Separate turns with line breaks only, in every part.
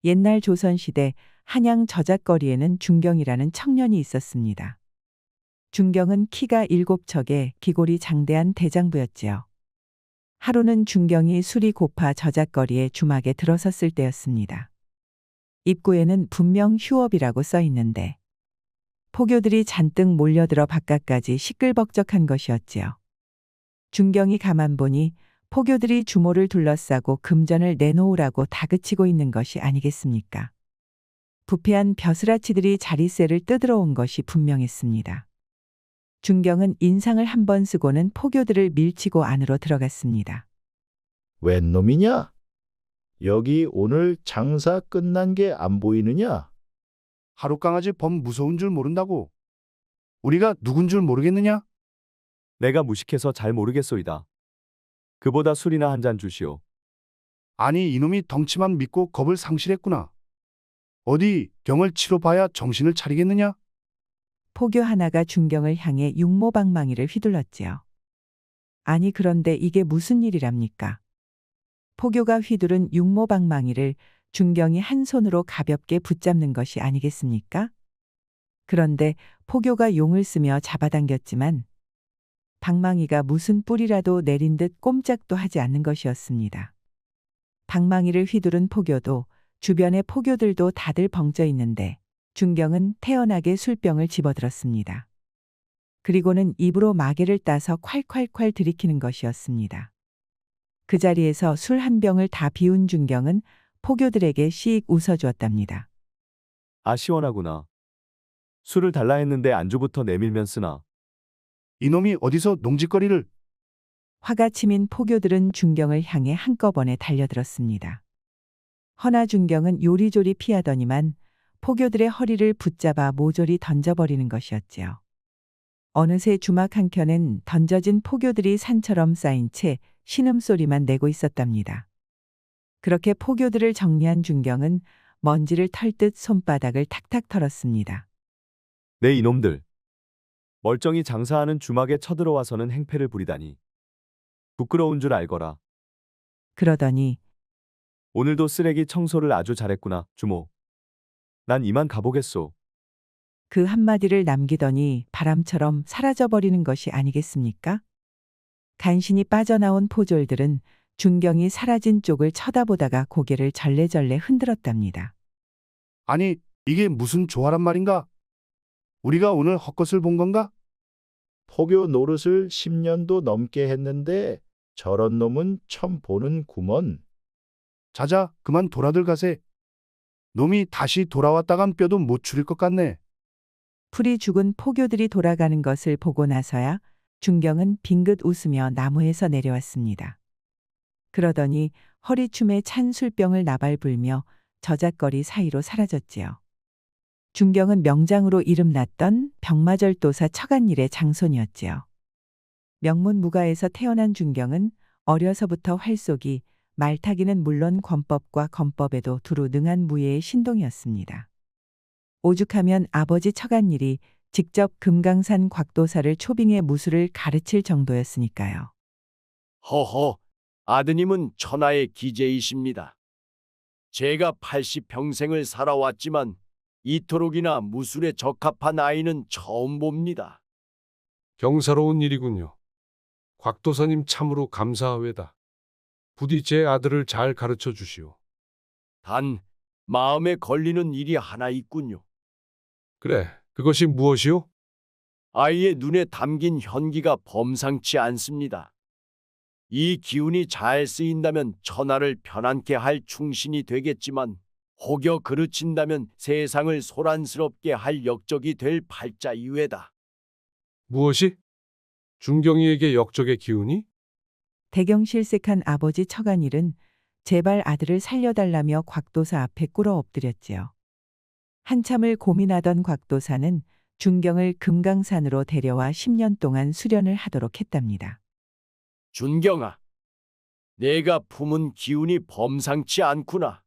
옛날 조선시대 한양 저잣거리에는 중경이라는 청년이 있었습니다. 중경은 키가 7척에 기골이 장대한 대장부였지요. 하루는 중경이 술이 고파 저잣거리에 주막에 들어섰을 때였습니다. 입구에는 분명 휴업이라고 써 있는데 포교들이 잔뜩 몰려들어 바깥까지 시끌벅적한 것이었지요. 중경이 가만 보니 포교들이 주모를 둘러싸고 금전을 내놓으라고 다그치고 있는 것이 아니겠습니까? 부패한 벼슬아치들이 자리세를 뜯으러 온 것이 분명했습니다. 중경은 인상을 한번 쓰고는 포교들을 밀치고 안으로 들어갔습니다.
웬 놈이냐? 여기 오늘 장사 끝난 게 안 보이느냐?
하룻강아지 범 무서운 줄 모른다고. 우리가 누군 줄 모르겠느냐?
내가 무식해서 잘 모르겠소이다. 그보다 술이나 한 잔 주시오.
아니 이놈이 덩치만 믿고 겁을 상실했구나. 어디 경을 치러 봐야 정신을 차리겠느냐?
포교 하나가 중경을 향해 육모방망이를 휘둘렀지요. 아니 그런데 이게 무슨 일이랍니까? 포교가 휘두른 육모방망이를 중경이 한 손으로 가볍게 붙잡는 것이 아니겠습니까? 그런데 포교가 용을 쓰며 잡아당겼지만 방망이가 무슨 뿔이라도 내린 듯 꼼짝도 하지 않는 것이었습니다. 방망이를 휘두른 포교도 주변의 포교들도 다들 벙쪄 있는데 중경은 태연하게 술병을 집어들었습니다. 그리고는 입으로 마개를 따서 콸콸콸 들이키는 것이었습니다. 그 자리에서 술 한 병을 다 비운 중경은 포교들에게 씩 웃어주었답니다.
아 시원하구나. 술을 달라 했는데 안주부터 내밀면 쓰나.
이놈이 어디서 농짓거리를.
화가 치민 포교들은 중경을 향해 한꺼번에 달려들었습니다. 허나 중경은 요리조리 피하더니만 포교들의 허리를 붙잡아 모조리 던져버리는 것이었지요. 어느새 주막 한켠엔 던져진 포교들이 산처럼 쌓인 채 신음소리만 내고 있었답니다. 그렇게 포교들을 정리한 중경은 먼지를 털듯 손바닥을 탁탁 털었습니다.
네 이놈들. 멀쩡히 장사하는 주막에 쳐들어와서는 행패를 부리다니. 부끄러운 줄 알거라.
그러더니
오늘도 쓰레기 청소를 아주 잘했구나, 주모. 난 이만 가보겠소.
그 한마디를 남기더니 바람처럼 사라져버리는 것이 아니겠습니까? 간신히 빠져나온 포졸들은 중경이 사라진 쪽을 쳐다보다가 고개를 절레절레 흔들었답니다.
아니 이게 무슨 조화란 말인가? 우리가 오늘 헛것을 본 건가?
포교 노릇을 10년도 넘게 했는데 저런 놈은 처음 보는 구먼.
자자 그만 돌아들 가세. 놈이 다시 돌아왔다간 뼈도 못 추릴 것 같네.
풀이 죽은 포교들이 돌아가는 것을 보고 나서야 중경은 빙긋 웃으며 나무에서 내려왔습니다. 그러더니 허리춤에 찬 술병을 나발불며 저잣거리 사이로 사라졌지요. 중경은 명장으로 이름났던 병마절도사 처간일의 장손이었지요. 명문무가에서 태어난 중경은 어려서부터 활쏘기, 말타기는 물론 권법과 검법에도 두루 능한 무예의 신동이었습니다. 오죽하면 아버지 처간일이 직접 금강산 곽도사를 초빙해 무술을 가르칠 정도였으니까요.
허허, 아드님은 천하의 기재이십니다. 제가 80평생을 살아왔지만 이토록이나 무술에 적합한 아이는 처음 봅니다.
경사로운 일이군요. 곽도사님 참으로 감사하외다. 부디 제 아들을 잘 가르쳐 주시오.
단 마음에 걸리는 일이 하나 있군요.
그래, 그것이 무엇이오?
아이의 눈에 담긴 현기가 범상치 않습니다. 이 기운이 잘 쓰인다면 천하를 편안케 할 충신이 되겠지만 혹여 그르친다면 세상을 소란스럽게 할 역적이 될 팔자이외다.
무엇이? 중경이에게 역적의 기운이?
대경실색한 아버지 처간일은 제발 아들을 살려달라며 곽도사 앞에 꿇어 엎드렸지요. 한참을 고민하던 곽도사는 중경을 금강산으로 데려와 10년 동안 수련을 하도록 했답니다.
준경아, 내가 품은 기운이 범상치 않구나.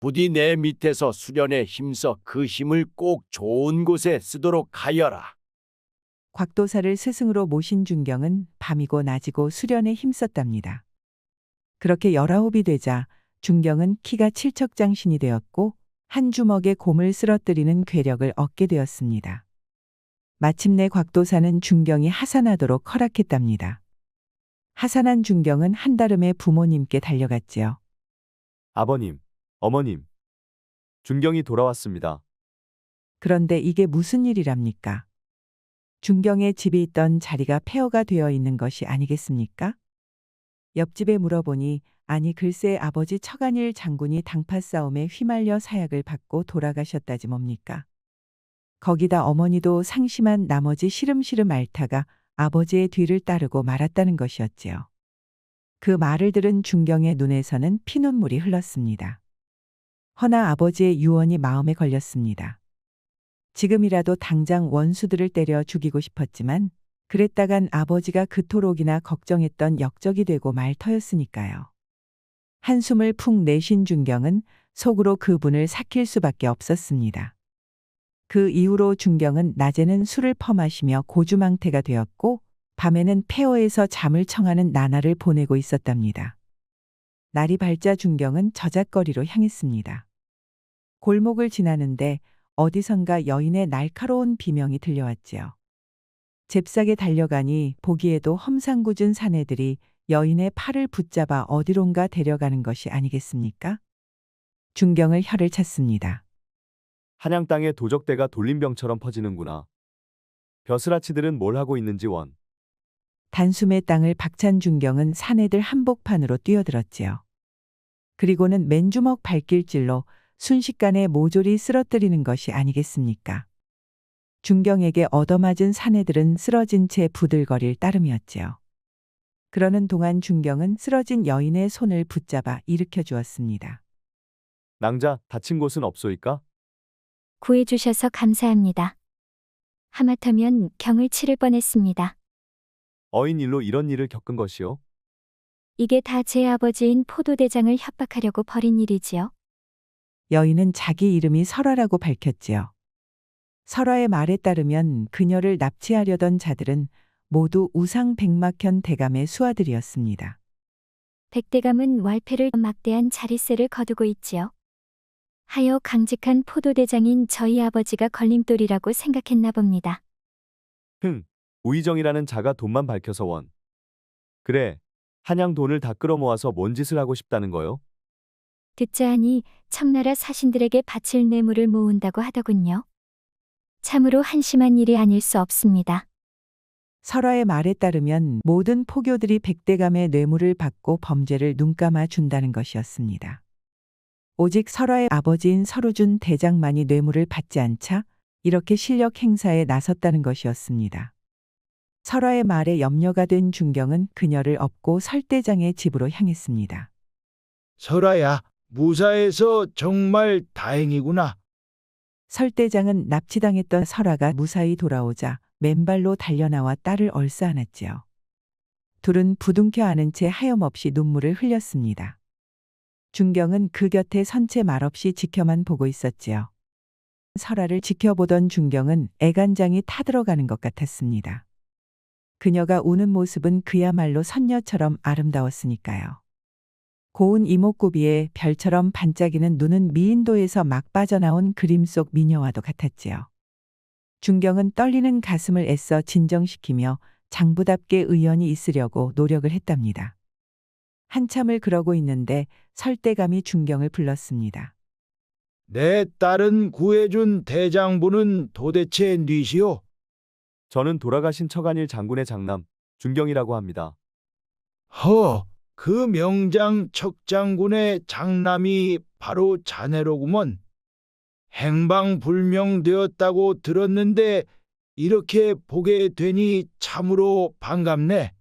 부디 내 밑에서 수련에 힘써 그 힘을 꼭 좋은 곳에 쓰도록 하여라.
곽도사를 스승으로 모신 중경은 밤이고 낮이고 수련에 힘썼답니다. 그렇게 19이 되자 준경은 키가 칠척장신이 되었고 한 주먹에 곰을 쓰러뜨리는 괴력을 얻게 되었습니다. 마침내 곽도사는 준경이 하산하도록 허락했답니다. 하산한 준경은 한달음에 부모님께 달려갔지요.
아버님, 어머님. 준경이 돌아왔습니다.
그런데 이게 무슨 일이랍니까? 준경의 집이 있던 자리가 폐허가 되어 있는 것이 아니겠습니까? 옆집에 물어보니 아니 글쎄 아버지 처간일 장군이 당파 싸움에 휘말려 사약을 받고 돌아가셨다지 뭡니까? 거기다 어머니도 상심한 나머지 시름시름 앓다가 아버지의 뒤를 따르고 말았다는 것이었지요. 그 말을 들은 준경의 눈에서는 피눈물이 흘렀습니다. 허나 아버지의 유언이 마음에 걸렸습니다. 지금이라도 당장 원수들을 때려 죽이고 싶었지만 그랬다간 아버지가 그토록이나 걱정했던 역적이 되고 말 터였으니까요. 한숨을 푹 내쉰 준경은 속으로 그분을 삭힐 수밖에 없었습니다. 그 이후로 준경은 낮에는 술을 퍼마시며 고주망태가 되었고 밤에는 폐허에서 잠을 청하는 나날을 보내고 있었답니다. 날이 밝자 준경은 저잣거리로 향했습니다. 골목을 지나는데 어디선가 여인의 날카로운 비명이 들려왔지요. 잽싸게 달려가니 보기에도 험상궂은 사내들이 여인의 팔을 붙잡아 어디론가 데려가는 것이 아니겠습니까? 준경을 혀를 찼습니다.
한양 땅에 도적대가 돌림병처럼 퍼지는구나. 벼슬아치들은 뭘 하고 있는지 원.
단숨에 땅을 박찬 준경은 사내들 한복판으로 뛰어들었지요. 그리고는 맨주먹 발길질로 순식간에 모조리 쓰러뜨리는 것이 아니겠습니까? 준경에게 얻어맞은 사내들은 쓰러진 채 부들거릴 따름이었지요. 그러는 동안 준경은 쓰러진 여인의 손을 붙잡아 일으켜 주었습니다.
낭자, 다친 곳은 없소이까?
구해주셔서 감사합니다. 하마터면 경을 치를 뻔했습니다.
어인 일로 이런 일을 겪은 것이요.
이게 다 제 아버지인 포도대장을 협박하려고 벌인 일이지요.
여인은 자기 이름이 설화라고 밝혔지요. 설화의 말에 따르면 그녀를 납치하려던 자들은 모두 우상백막현 대감의 수하들이었습니다.
백대감은 왈패를 막대한 자릿세를 거두고 있지요. 하여 강직한 포도대장인 저희 아버지가 걸림돌이라고 생각했나 봅니다.
우의정이라는 자가 돈만 밝혀서 원. 그래, 한양 돈을 다 끌어모아서 뭔 짓을 하고 싶다는 거요?
듣자 하니 청나라 사신들에게 바칠 뇌물을 모은다고 하더군요. 참으로 한심한 일이 아닐 수 없습니다.
설화의 말에 따르면 모든 포교들이 백대감의 뇌물을 받고 범죄를 눈감아 준다는 것이었습니다. 오직 설화의 아버지인 설우준 대장만이 뇌물을 받지 않자 이렇게 실력 행사에 나섰다는 것이었습니다. 설화의 말에 염려가 된 준경은 그녀를 업고 설대장의 집으로 향했습니다.
설아야, 무사해서 정말 다행이구나.
설대장은 납치당했던 설화가 무사히 돌아오자 맨발로 달려나와 딸을 얼싸안았지요. 둘은 부둥켜 안은 채 하염없이 눈물을 흘렸습니다. 준경은 그 곁에 선 채 말없이 지켜만 보고 있었지요. 설화를 지켜보던 준경은 애간장이 타들어가는 것 같았습니다. 그녀가 우는 모습은 그야말로 선녀처럼 아름다웠으니까요. 고운 이목구비에 별처럼 반짝이는 눈은 미인도에서 막 빠져나온 그림 속 미녀와도 같았지요. 준경은 떨리는 가슴을 애써 진정시키며 장부답게 의연히 있으려고 노력을 했답니다. 한참을 그러고 있는데 설대감이 준경을 불렀습니다.
내 딸은 구해준 대장부는 도대체 뉘시오?
저는 돌아가신 처간일 장군의 장남, 준경이라고 합니다.
허, 그 명장 척장군의 장남이 바로 자네로구먼. 행방불명되었다고 들었는데 이렇게 보게 되니 참으로 반갑네.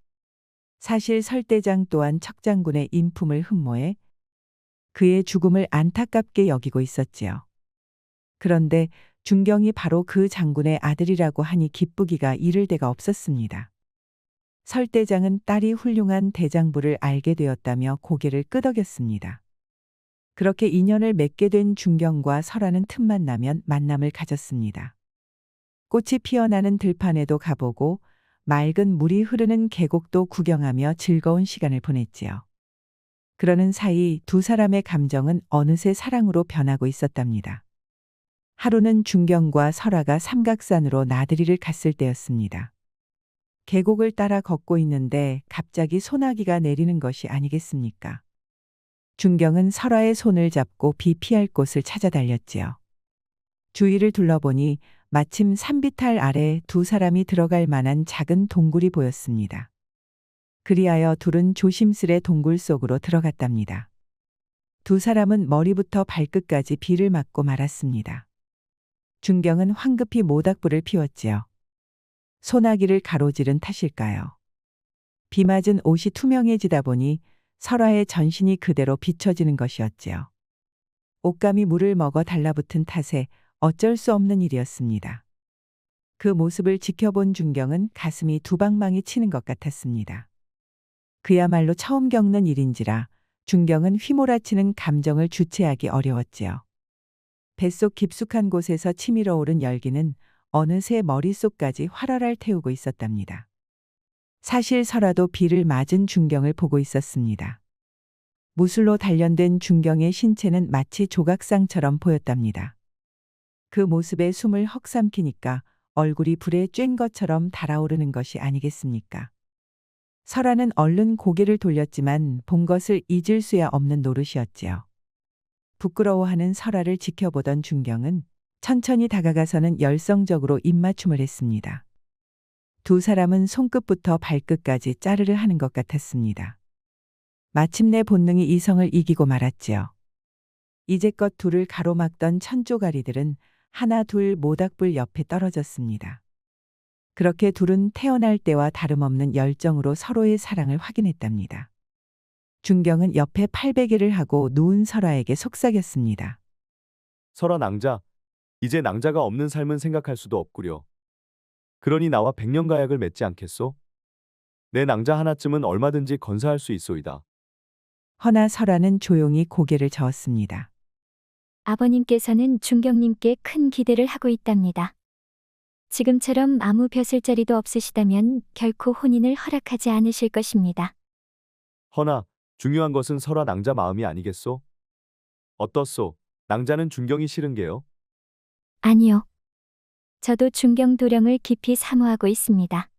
사실 설대장 또한 척장군의 인품을 흠모해 그의 죽음을 안타깝게 여기고 있었지요. 그런데 준경이 바로 그 장군의 아들이라고 하니 기쁘기가 이를 데가 없었습니다. 설대장은 딸이 훌륭한 대장부를 알게 되었다며 고개를 끄덕였습니다. 그렇게 인연을 맺게 된 준경과 설화는 틈만 나면 만남을 가졌습니다. 꽃이 피어나는 들판에도 가보고 맑은 물이 흐르는 계곡도 구경하며 즐거운 시간을 보냈지요. 그러는 사이 두 사람의 감정은 어느새 사랑으로 변하고 있었답니다. 하루는 준경과 설아가 삼각산으로 나들이를 갔을 때였습니다. 계곡을 따라 걷고 있는데 갑자기 소나기가 내리는 것이 아니겠습니까? 준경은 설아의 손을 잡고 비 피할 곳을 찾아 달렸지요. 주위를 둘러보니 마침 산비탈 아래 두 사람이 들어갈 만한 작은 동굴이 보였습니다. 그리하여 둘은 조심스레 동굴 속으로 들어갔답니다. 두 사람은 머리부터 발끝까지 비를 맞고 말았습니다. 준경은 황급히 모닥불을 피웠지요. 소나기를 가로지른 탓일까요? 비 맞은 옷이 투명해지다 보니 설아의 전신이 그대로 비춰지는 것이었지요. 옷감이 물을 먹어 달라붙은 탓에 어쩔 수 없는 일이었습니다. 그 모습을 지켜본 준경은 가슴이 두 방망이 치는 것 같았습니다. 그야말로 처음 겪는 일인지라 준경은 휘몰아치는 감정을 주체하기 어려웠지요. 뱃속 깊숙한 곳에서 치밀어 오른 열기는 어느새 머릿속까지 활활할 태우고 있었답니다. 사실 설아도 비를 맞은 준경을 보고 있었습니다. 무술로 단련된 준경의 신체는 마치 조각상처럼 보였답니다. 그 모습에 숨을 헉 삼키니까 얼굴이 불에 쬐인 것처럼 달아오르는 것이 아니겠습니까? 설아는 얼른 고개를 돌렸지만 본 것을 잊을 수야 없는 노릇이었지요. 부끄러워하는 설아를 지켜보던 준경은 천천히 다가가서는 열성적으로 입맞춤을 했습니다. 두 사람은 손끝부터 발끝까지 짜르르 하는 것 같았습니다. 마침내 본능이 이성을 이기고 말았지요. 이제껏 둘을 가로막던 천조가리들은 하나 둘 모닥불 옆에 떨어졌습니다. 그렇게 둘은 태어날 때와 다름없는 열정으로 서로의 사랑을 확인했답니다. 준경은 옆에 팔베개를 하고 누운 설아에게 속삭였습니다.
설아 낭자, 이제 낭자가 없는 삶은 생각할 수도 없구려. 그러니 나와 백년가약을 맺지 않겠소? 내 낭자 하나쯤은 얼마든지 건사할 수 있소이다.
허나 설아는 조용히 고개를 저었습니다.
아버님께서는 준경님께 큰 기대를 하고 있답니다. 지금처럼 아무 벼슬자리도 없으시다면 결코 혼인을 허락하지 않으실 것입니다.
허나 중요한 것은 설아 낭자 마음이 아니겠소? 어떻소? 낭자는 준경이 싫은 게요?
아니요. 저도 준경 도령을 깊이 사모하고 있습니다.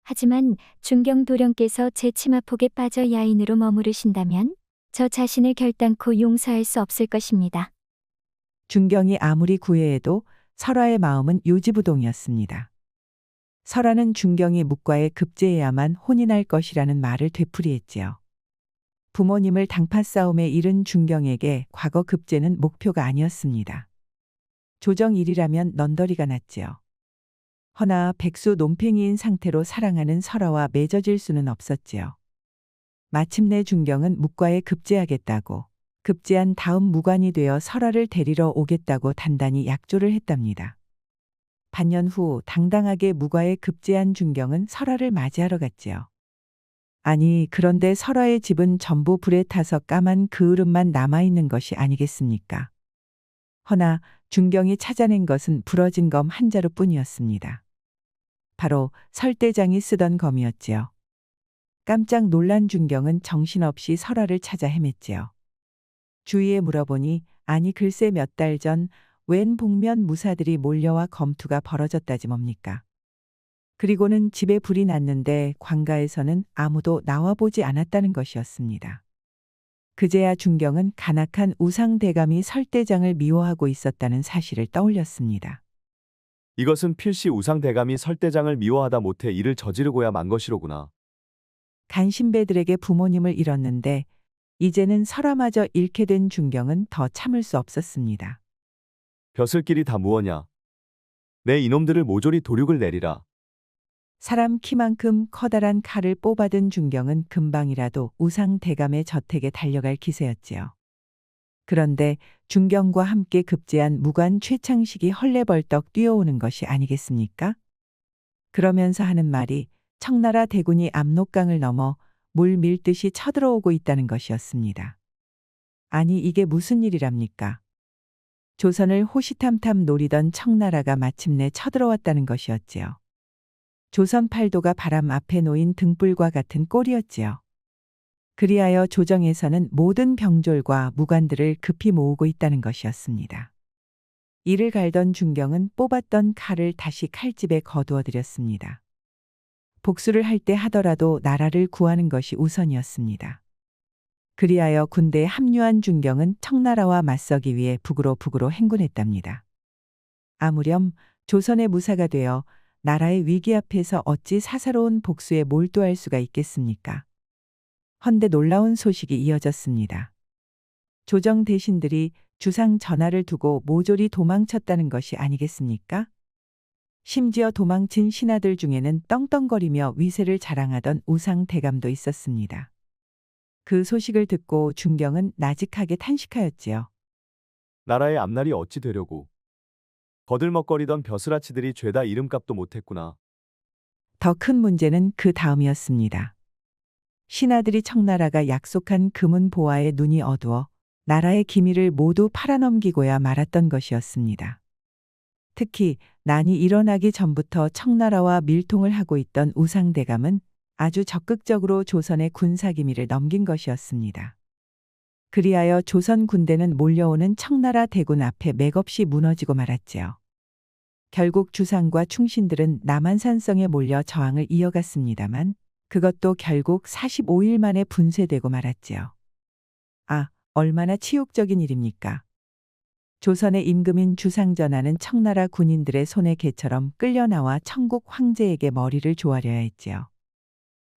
하지만 준경 도령께서 제 치마폭에 빠져 야인으로 머무르신다면 저 자신을 결단코 용서할 수 없을 것입니다.
준경이 아무리 구애해도 설아의 마음은 요지부동이었습니다. 설아는 준경이 묵과에 급제해야만 혼인할 것이라는 말을 되풀이했지요. 부모님을 당파 싸움에 잃은 준경에게 과거 급제는 목표가 아니었습니다. 조정일이라면 넌더리가 났지요. 허나 백수 논팽이인 상태로 사랑하는 설아와 맺어질 수는 없었지요. 마침내 준경은 묵과에 급제하겠다고, 급제한 다음 무관이 되어 설아를 데리러 오겠다고 단단히 약조를 했답니다. 반년 후 당당하게 무과에 급제한 준경은 설아를 맞이하러 갔지요. 아니, 그런데 설아의 집은 전부 불에 타서 까만 그을음만 남아있는 것이 아니겠습니까? 허나 준경이 찾아낸 것은 부러진 검 한 자루뿐이었습니다. 바로 설대장이 쓰던 검이었지요. 깜짝 놀란 준경은 정신없이 설아를 찾아 헤맸지요. 주위에 물어보니 아니 글쎄 몇 달 전 웬 복면 무사들이 몰려와 검투가 벌어졌다지 뭡니까. 그리고는 집에 불이 났는데 관가에서는 아무도 나와보지 않았다는 것이었습니다. 그제야 준경은 간악한 우상대감이 설대장을 미워하고 있었다는 사실을 떠올렸습니다.
이것은 필시 우상대감이 설대장을 미워하다 못해 이를 저지르고야 만 것이로구나.
간신배들에게 부모님을 잃었는데 이제는 설아마저 잃게 된 준경은 더 참을 수 없었습니다.
벼슬길이 다 무엇냐. 내 이놈들을 모조리 도륙을 내리라.
사람 키만큼 커다란 칼을 뽑아든 준경은 금방이라도 우상대감의 저택에 달려갈 기세였지요. 그런데 준경과 함께 급제한 무관 최창식이 헐레벌떡 뛰어오는 것이 아니겠습니까? 그러면서 하는 말이 청나라 대군이 압록강을 넘어 물 밀듯이 쳐들어오고 있다는 것이었습니다. 아니 이게 무슨 일이랍니까? 조선을 호시탐탐 노리던 청나라가 마침내 쳐들어왔다는 것이었지요. 조선 팔도가 바람 앞에 놓인 등불과 같은 꼴이었지요. 그리하여 조정에서는 모든 병졸과 무관들을 급히 모으고 있다는 것이었습니다. 이를 갈던 중경은 뽑았던 칼을 다시 칼집에 거두어 들였습니다. 복수를 할 때 하더라도 나라를 구하는 것이 우선이었습니다. 그리하여 군대에 합류한 중경은 청나라와 맞서기 위해 북으로 행군했답니다. 아무렴 조선의 무사가 되어 나라의 위기 앞에서 어찌 사사로운 복수에 몰두할 수가 있겠습니까? 헌데 놀라운 소식이 이어졌습니다. 조정 대신들이 주상 전하를 두고 모조리 도망쳤다는 것이 아니겠습니까? 심지어 도망친 신하들 중에는 떵떵거리며 위세를 자랑하던 우상 대감도 있었습니다. 그 소식을 듣고 중경은 나직하게 탄식하였지요.
나라의 앞날이 어찌 되려고. 거들먹거리던 벼슬아치들이 죄다 이름값도 못했구나.
더 큰 문제는 그 다음이었습니다. 신하들이 청나라가 약속한 금은 보화에 눈이 어두워 나라의 기밀을 모두 팔아넘기고야 말았던 것이었습니다. 특히 난이 일어나기 전부터 청나라와 밀통을 하고 있던 우상대감은 아주 적극적으로 조선의 군사기밀을 넘긴 것이었습니다. 그리하여 조선 군대는 몰려오는 청나라 대군 앞에 맥없이 무너지고 말았지요. 결국 주상과 충신들은 남한산성에 몰려 저항을 이어갔습니다만 그것도 결국 45일 만에 분쇄되고 말았지요. 아, 얼마나 치욕적인 일입니까? 조선의 임금인 주상전하는 청나라 군인들의 손에 개처럼 끌려나와 청국 황제에게 머리를 조아려야 했지요.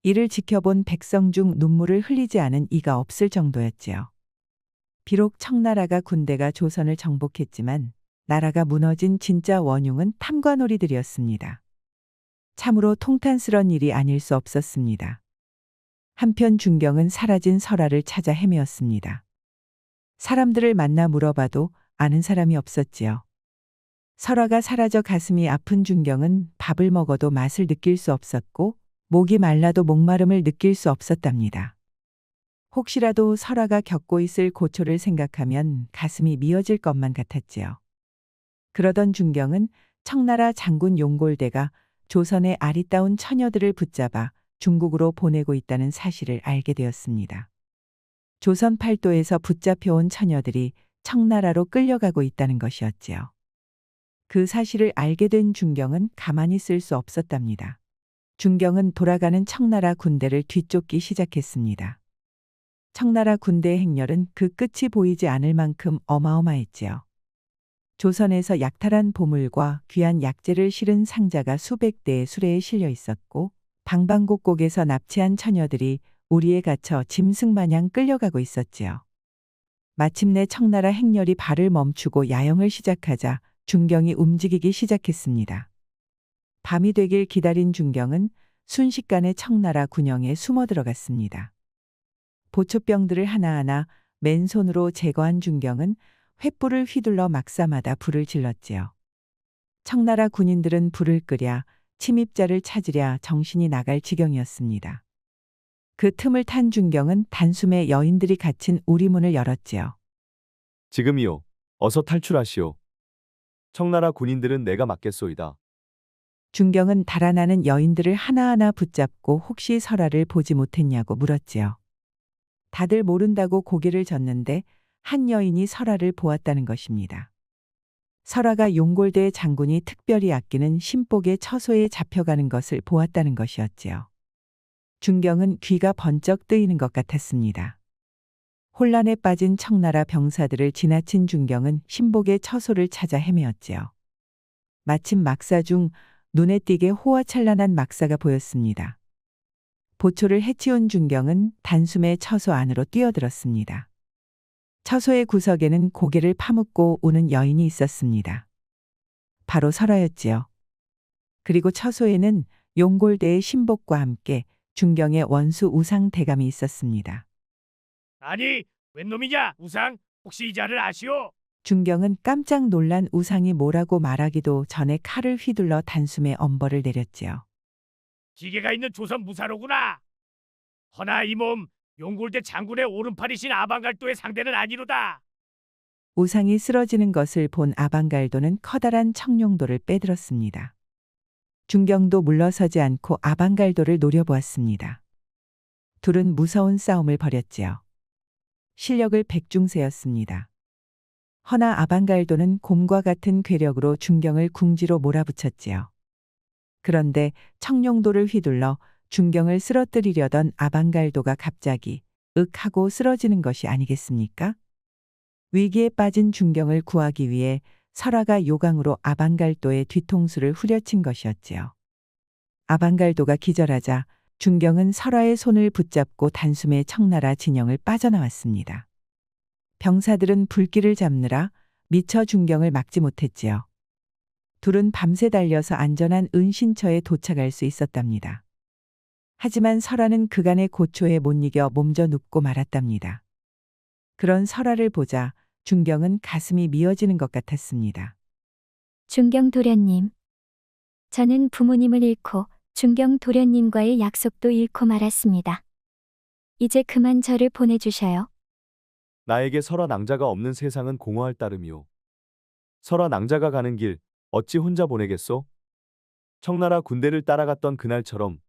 이를 지켜본 백성 중 눈물을 흘리지 않은 이가 없을 정도였지요. 비록 청나라가 군대가 조선을 정복했지만 나라가 무너진 진짜 원흉은 탐관오리들이었습니다. 참으로 통탄스런 일이 아닐 수 없었습니다. 한편 중경은 사라진 설화를 찾아 헤매었습니다. 사람들을 만나 물어봐도 아는 사람이 없었지요. 설화가 사라져 가슴이 아픈 중경은 밥을 먹어도 맛을 느낄 수 없었고 목이 말라도 목마름을 느낄 수 없었답니다. 혹시라도 설화가 겪고 있을 고초를 생각하면 가슴이 미어질 것만 같았지요. 그러던 중경은 청나라 장군 용골대가 조선의 아리따운 처녀들을 붙잡아 중국으로 보내고 있다는 사실을 알게 되었습니다. 조선 팔도에서 붙잡혀온 처녀들이 청나라로 끌려가고 있다는 것이었지요. 그 사실을 알게 된 중경은 가만히 있을 수 없었답니다. 중경은 돌아가는 청나라 군대를 뒤쫓기 시작했습니다. 청나라 군대의 행렬은 그 끝이 보이지 않을 만큼 어마어마했지요. 조선에서 약탈한 보물과 귀한 약재를 실은 상자가 수백 대의 수레에 실려 있었고 방방곡곡에서 납치한 처녀들이 우리에 갇혀 짐승마냥 끌려가고 있었지요. 마침내 청나라 행렬이 발을 멈추고 야영을 시작하자 중경이 움직이기 시작했습니다. 밤이 되길 기다린 중경은 순식간에 청나라 군영에 숨어 들어갔습니다. 보초병들을 하나하나 맨손으로 제거한 중경은 횃불을 휘둘러 막사마다 불을 질렀지요. 청나라 군인들은 불을 끄랴 침입자를 찾으랴 정신이 나갈 지경이었습니다. 그 틈을 탄 중경은 단숨에 여인들이 갇힌 우리문을 열었지요.
지금이요. 어서 탈출하시오. 청나라 군인들은 내가 맡겠소이다.
중경은 달아나는 여인들을 하나하나 붙잡고 혹시 설화를 보지 못했냐고 물었지요. 다들 모른다고 고개를 젓는데 한 여인이 설화를 보았다는 것입니다. 설화가 용골대 장군이 특별히 아끼는 신복의 처소에 잡혀가는 것을 보았다는 것이었지요. 중경은 귀가 번쩍 뜨이는 것 같았습니다. 혼란에 빠진 청나라 병사들을 지나친 중경은 신복의 처소를 찾아 헤매었지요. 마침 막사 중 눈에 띄게 호화찬란한 막사가 보였습니다. 보초를 해치운 중경은 단숨에 처소 안으로 뛰어들었습니다. 처소의 구석에는 고개를 파묻고 우는 여인이 있었습니다. 바로 설화였지요. 그리고 처소에는 용골대의 신복과 함께 중경의 원수 우상 대감이 있었습니다.
아니, 웬 놈이냐? 우상, 혹시 이 자를 아시오?
중경은 깜짝 놀란 우상이 뭐라고 말하기도 전에 칼을 휘둘러 단숨에 엄벌을 내렸지요.
기계가 있는 조선 무사로구나. 허나 이 몸 용골대 장군의 오른팔이신 아방갈도의 상대는 아니로다.
우상이 쓰러지는 것을 본 아방갈도는 커다란 청룡도를 빼들었습니다. 중경도 물러서지 않고 아방갈도를 노려보았습니다. 둘은 무서운 싸움을 벌였지요. 실력을 백중세였습니다. 허나 아방갈도는 곰과 같은 괴력으로 준경을 궁지로 몰아붙였지요. 그런데 청룡도를 휘둘러 준경을 쓰러뜨리려던 아방갈도가 갑자기 윽 하고 쓰러지는 것이 아니겠습니까? 위기에 빠진 준경을 구하기 위해 설아가 요강으로 아방갈도의 뒤통수를 후려친 것이었지요. 아방갈도가 기절하자 준경은 설아의 손을 붙잡고 단숨에 청나라 진영을 빠져나왔습니다. 병사들은 불길을 잡느라 미처 준경을 막지 못했지요. 둘은 밤새 달려서 안전한 은신처에 도착할 수 있었답니다. 하지만 설아는 그간의 고초에 못 이겨 몸져 눕고 말았답니다. 그런 설아를 보자 준경은 가슴이 미어지는 것 같았습니다.
준경 도련님. 저는 부모님을 잃고 준경 도련님과의 약속도 잃고 말았습니다. 이제 그만 저를 보내주셔요.
나에게 설화 낭자가 없는 세상은 공허할 따름이오. 설화 낭자가 가는 길 어찌 혼자 보내겠소? 청나라 군대를 따라갔던 그날처럼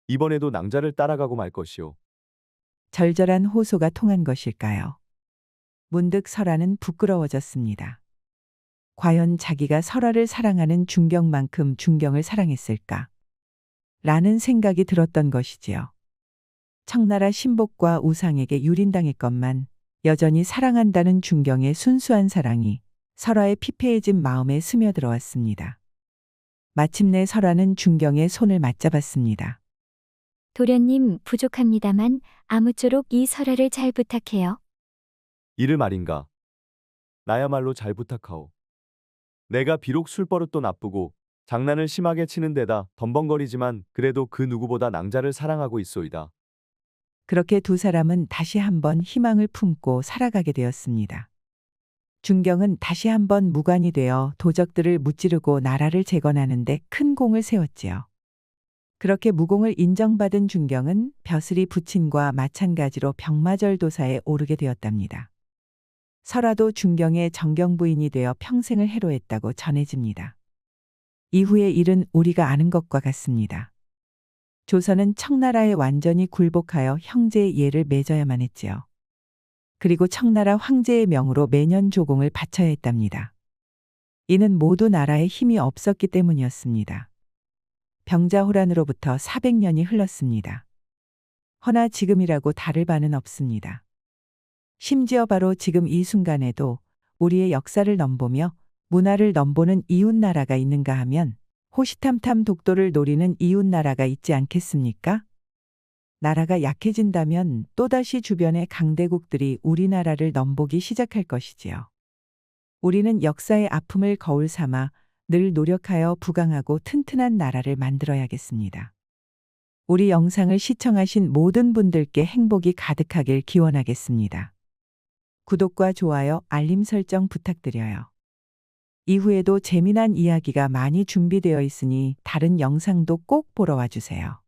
이번에도 낭자를 따라가고 말 것이오.
절절한 호소가 통한 것일까요? 문득 설아는 부끄러워졌습니다. 과연 자기가 설아를 사랑하는 준경만큼 준경을 사랑했을까? 라는 생각이 들었던 것이지요. 청나라 신복과 우상에게 유린당했건만 여전히 사랑한다는 준경의 순수한 사랑이 설아의 피폐해진 마음에 스며들어왔습니다. 마침내 설아는 준경의 손을 맞잡았습니다.
도련님 부족합니다만 아무쪼록 이 설화를 잘 부탁해요.
이를 말인가? 나야말로 잘 부탁하오. 내가 비록 술버릇도 나쁘고 장난을 심하게 치는 데다 덤벙거리지만 그래도 그 누구보다 낭자를 사랑하고 있소이다.
그렇게 두 사람은 다시 한번 희망을 품고 살아가게 되었습니다. 준경은 다시 한번 무관이 되어 도적들을 무찌르고 나라를 재건하는 데 큰 공을 세웠지요. 그렇게 무공을 인정받은 준경은 벼슬이 부친과 마찬가지로 병마절도사에 오르게 되었답니다. 설아도 준경의 정경부인이 되어 평생을 해로했다고 전해집니다. 이후의 일은 우리가 아는 것과 같습니다. 조선은 청나라에 완전히 굴복하여 형제의 예를 맺어야만 했지요. 그리고 청나라 황제의 명으로 매년 조공을 바쳐야 했답니다. 이는 모두 나라에 힘이 없었기 때문이었습니다. 병자호란으로부터 400년이 흘렀습니다. 허나 지금이라고 다를 바는 없습니다. 심지어 바로 지금 이 순간에도 우리의 역사를 넘보며 문화를 넘보는 이웃나라가 있는가 하면 호시탐탐 독도를 노리는 이웃나라가 있지 않겠습니까? 나라가 약해진다면 또다시 주변의 강대국들이 우리나라를 넘보기 시작할 것이지요. 우리는 역사의 아픔을 거울 삼아 늘 노력하여 부강하고 튼튼한 나라를 만들어야겠습니다. 우리 영상을 시청하신 모든 분들께 행복이 가득하길 기원하겠습니다. 구독과 좋아요, 알림 설정 부탁드려요. 이후에도 재미난 이야기가 많이 준비되어 있으니 다른 영상도 꼭 보러 와주세요.